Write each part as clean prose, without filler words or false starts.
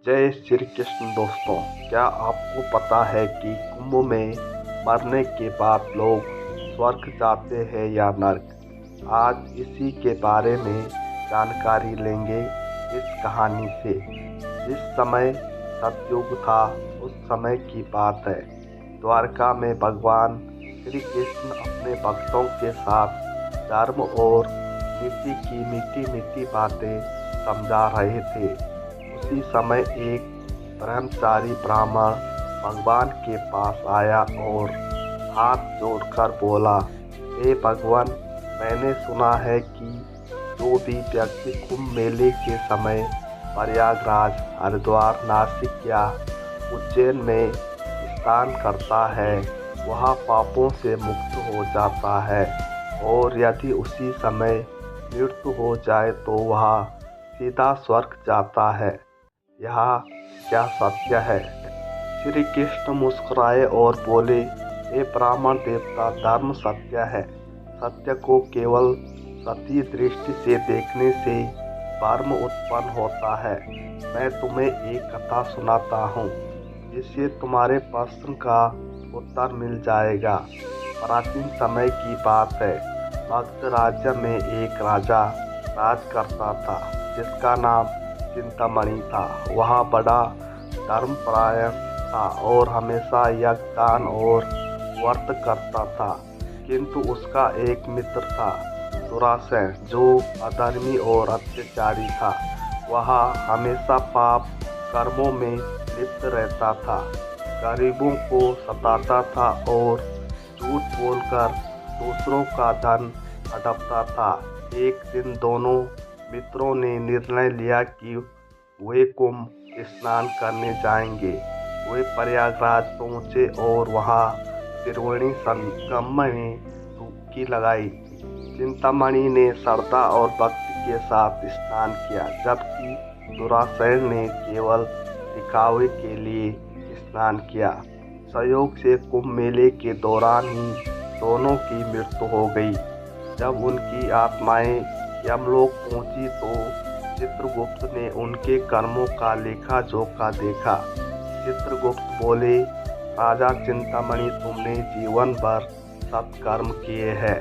जय श्री कृष्ण दोस्तों। क्या आपको पता है कि कुंभ में मरने के बाद लोग स्वर्ग जाते हैं या नर्क? आज इसी के बारे में जानकारी लेंगे इस कहानी से। जिस समय सतयुग था उस समय की बात है। द्वारका में भगवान श्री कृष्ण अपने भक्तों के साथ धर्म और नीति की मीठी मीठी बातें समझा रहे थे। उसी समय एक ब्रह्मचारी ब्राह्मण भगवान के पास आया और हाथ जोड़कर बोला, हे भगवान, मैंने सुना है कि जो भी व्यक्ति कुंभ मेले के समय प्रयागराज, हरिद्वार, नासिक या उज्जैन में स्नान करता है वह पापों से मुक्त हो जाता है, और यदि उसी समय मृत्यु हो जाए तो वह सीधा स्वर्ग जाता है। यह क्या सत्य है? श्री कृष्ण मुस्कुराए और बोले, हे ब्राह्मण देवता, धर्म सत्य है। सत्य को केवल सती दृष्टि से देखने से धर्म उत्पन्न होता है। मैं तुम्हें एक कथा सुनाता हूँ जिससे तुम्हारे प्रश्न का उत्तर मिल जाएगा। प्राचीन समय की बात है। मगध राज्य में एक राजा राज करता था जिसका नाम चिंतामणि था। वह बड़ा धर्मपरायण था और हमेशा यज्ञ, दान और व्रत करता था। किंतु उसका एक मित्र था, दुरासन, जो अधर्मी और अत्याचारी था। वह हमेशा पाप कर्मों में लिप्त रहता था, गरीबों को सताता था और झूठ बोलकर दूसरों का धन हड़पता था। एक दिन दोनों मित्रों ने निर्णय लिया कि वे कुंभ स्नान करने जाएंगे। वे प्रयागराज पहुँचे और वहाँ त्रिवेणी संगम में डुबकी लगाई। चिंतामणि ने श्रद्धा और भक्ति के साथ स्नान किया, जबकि दुरासन ने केवल दिखावे के लिए स्नान किया। संयोग से कुंभ मेले के दौरान ही दोनों की मृत्यु हो गई। जब उनकी आत्माएं यमलोक पहुंची तो चित्रगुप्त ने उनके कर्मों का लेखा जोखा देखा। चित्रगुप्त बोले, राजा चिंतामणि, तुमने जीवन भर सत्कर्म किए हैं।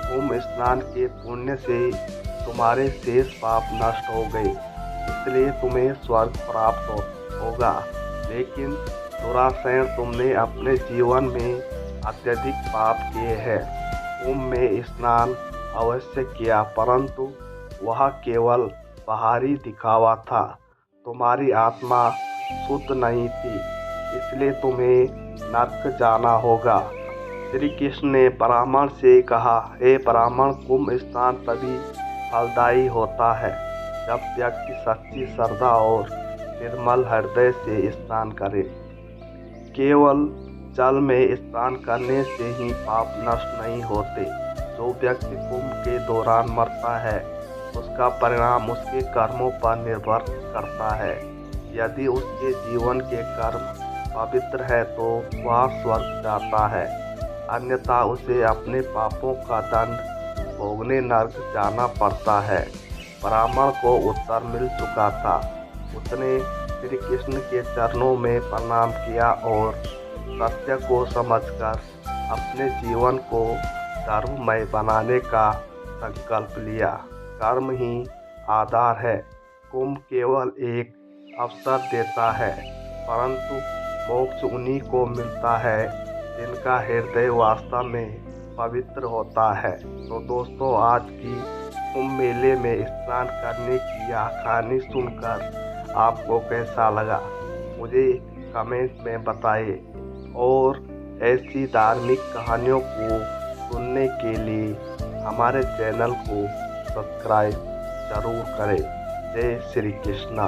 कुंभ स्नान के पुण्य से तुम्हारे शेष पाप नष्ट हो गए, इसलिए तुम्हें स्वर्ग प्राप्त होगा। लेकिन दुरासन, तुमने अपने जीवन में अत्यधिक पाप किए हैं। कुंभ में स्नान अवश्य किया, परंतु वह केवल बाहरी दिखावा था। तुम्हारी आत्मा शुद्ध नहीं थी, इसलिए तुम्हें नर्क जाना होगा। श्री कृष्ण ने ब्राह्मण से कहा, हे ब्राह्मण, कुंभ स्नान तभी फलदायी होता है जब व्यक्ति सच्ची श्रद्धा और निर्मल हृदय से स्नान करे। केवल जल में स्नान करने से ही पाप नष्ट नहीं होते। जो व्यक्ति कुंभ के दौरान मरता है उसका परिणाम उसके कर्मों पर निर्भर करता है। यदि उसके जीवन के कर्म पवित्र है तो वह स्वर्ग जाता है, अन्यथा उसे अपने पापों का दंड भोगने नर्क जाना पड़ता है। ब्राह्मण को उत्तर मिल चुका था। उसने श्री कृष्ण के चरणों में प्रणाम किया और सत्य को समझकर अपने जीवन को धर्ममय बनाने का संकल्प लिया। कर्म ही आधार है। कुंभ केवल एक अवसर देता है, परंतु मोक्ष उन्हीं को मिलता है जिनका हृदय वास्तव में पवित्र होता है। तो दोस्तों, आज की कुंभ मेले में स्नान करने की यह कहानी सुनकर आपको कैसा लगा, मुझे कमेंट में बताइए। और ऐसी धार्मिक कहानियों को सुनने के लिए हमारे चैनल को सब्सक्राइब जरूर करें। जय श्री कृष्णा।